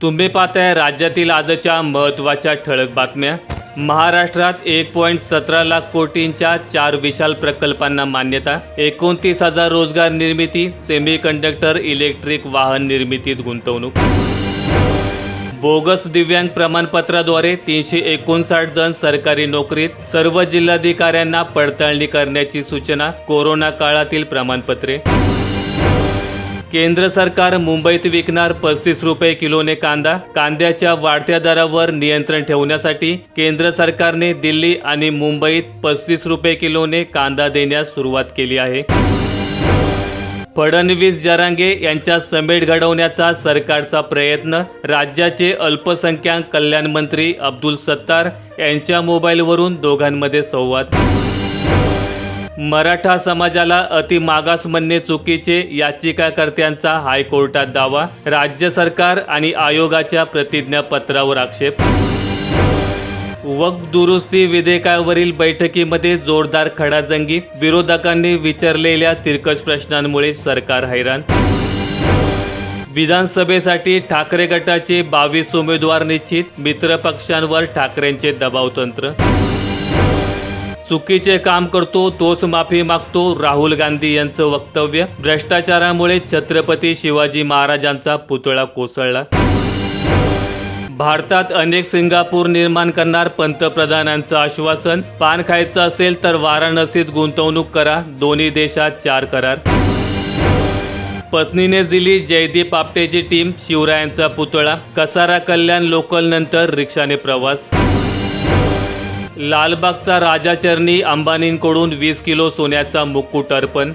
तुम्ही पाहताय राज्यातील आजच्या महत्त्वाच्या ठळक बातम्या। महाराष्ट्रात 1.17 लाख कोटींच्या 4 विशाल प्रकल्पांना मान्यता। 29,000 रोजगार निर्मिती। सेमीकंडक्टर इलेक्ट्रिक वाहन निर्मितीत गुंतवणूक। बोगस दिव्यांग प्रमाणपत्राद्वारे 359 जण सरकारी नोकरीत। सर्व जिल्हाधिकाऱ्यांना पडताळणी करण्याची सूचना। कोरोना काळातील प्रमाणपत्रे। केंद्र सरकार मुंबईत विकणार 35 रुपये किलोने कांदा। कांद्याच्या वाढत्या दरावर नियंत्रण ठेवण्यासाठी केंद्र सरकारने दिल्ली आणि मुंबईत 35 रुपये किलोने कांदा देण्यास सुरुवात केली आहे। फडणवीस जरांगे यांच्या समेट घडवण्याचा सरकारचा प्रयत्न। राज्याचे अल्पसंख्याक कल्याण मंत्री अब्दुल सत्तार यांच्या मोबाईलवरून दोघांमध्ये संवाद। मराठा समाजाला अतिमागास म्हणणे चुकीचे, याचिकाकर्त्यांचा हायकोर्टात दावा। राज्य सरकार आणि आयोगाच्या प्रतिज्ञापत्रावर आक्षेप। वक्फ दुरुस्ती विधेयकावरील बैठकीमध्ये जोरदार खडाजंगी। विरोधकांनी विचारलेल्या तिरकस प्रश्नांमुळे सरकार हैराण। विधानसभेसाठी ठाकरे गटाचे 22 उमेदवार निश्चित। मित्रपक्षांवर ठाकरेंचे दबावतंत्र। चुकीचे काम करतो तोच माफी मागतो, राहुल गांधी यांचं वक्तव्य। भ्रष्टाचारामुळे छत्रपती शिवाजी महाराजांचा पुतळा कोसळला। भारतात अनेक सिंगापूर निर्माण करणार पंतप्रधानांचं आश्वासन। पान खायचं असेल तर वाराणसीत गुंतवणूक करा। दोन्ही देशात 4 करार। पत्नीनेच दिली जयदीप आपटेची टीम। शिवरायांचा पुतळा। कसारा कल्याण लोकल नंतर रिक्षाने प्रवास। लालबागचा राजाचरणी अंबानींकडून 20 किलो सोन्याचा मुकुट अर्पण।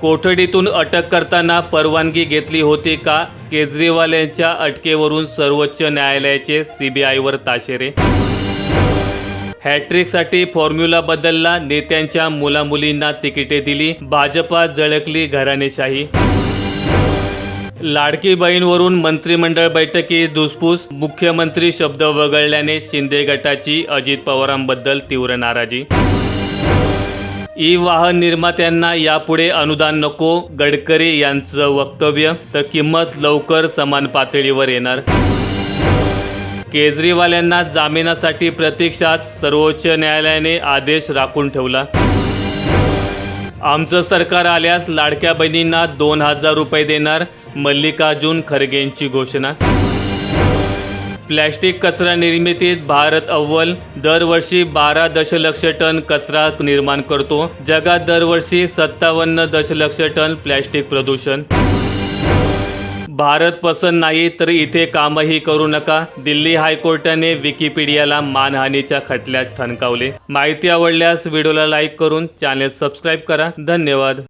कोठडीतून अटक करताना परवानगी घेतली होती का? केजरीवाल यांच्या अटकेवरून सर्वोच्च न्यायालयाचे सीबीआयवर ताशेरे। हॅट्रिकसाठी फॉर्म्युला बदलला। नेत्यांच्या मुलामुलींना तिकिटे दिली। भाजपात झळकली घराणेशाही। लाडकी बहीणवरून मंत्रिमंडळ बैठकीत धुसफूस। मुख्यमंत्री शब्द वगळल्याने शिंदे गटाची अजित पवारांबद्दल तीव्र नाराजी। वाहन निर्मात्यांना यापुढे अनुदान नको, गडकरी यांचं वक्तव्य। तर किंमत लवकर समान पातळीवर येणार। केजरीवाल यांना जामिनासाठी प्रतीक्षात। सर्वोच्च न्यायालयाने आदेश राखून ठेवला। आमचं सरकार आल्यास लाडक्या बहिणींना 2,000 रुपये देणार। मल्लिकार्जुन खरगेंची घोषणा। प्लॅस्टिक कचरा निर्मितीत भारत अव्वल। दरवर्षी 12 दशलक्ष टन कचरा निर्माण करतो। जगात दरवर्षी 57 दशलक्ष टन प्लॅस्टिक प्रदूषण। भारत पसंत नाही तर इथे कामही करू नका। दिल्ली हायकोर्टाने विकिपीडियाला मानहानीच्या खटल्यात ठणकावले। माहिती आवडल्यास व्हिडिओला लाईक करून चॅनल सबस्क्राईब करा। धन्यवाद।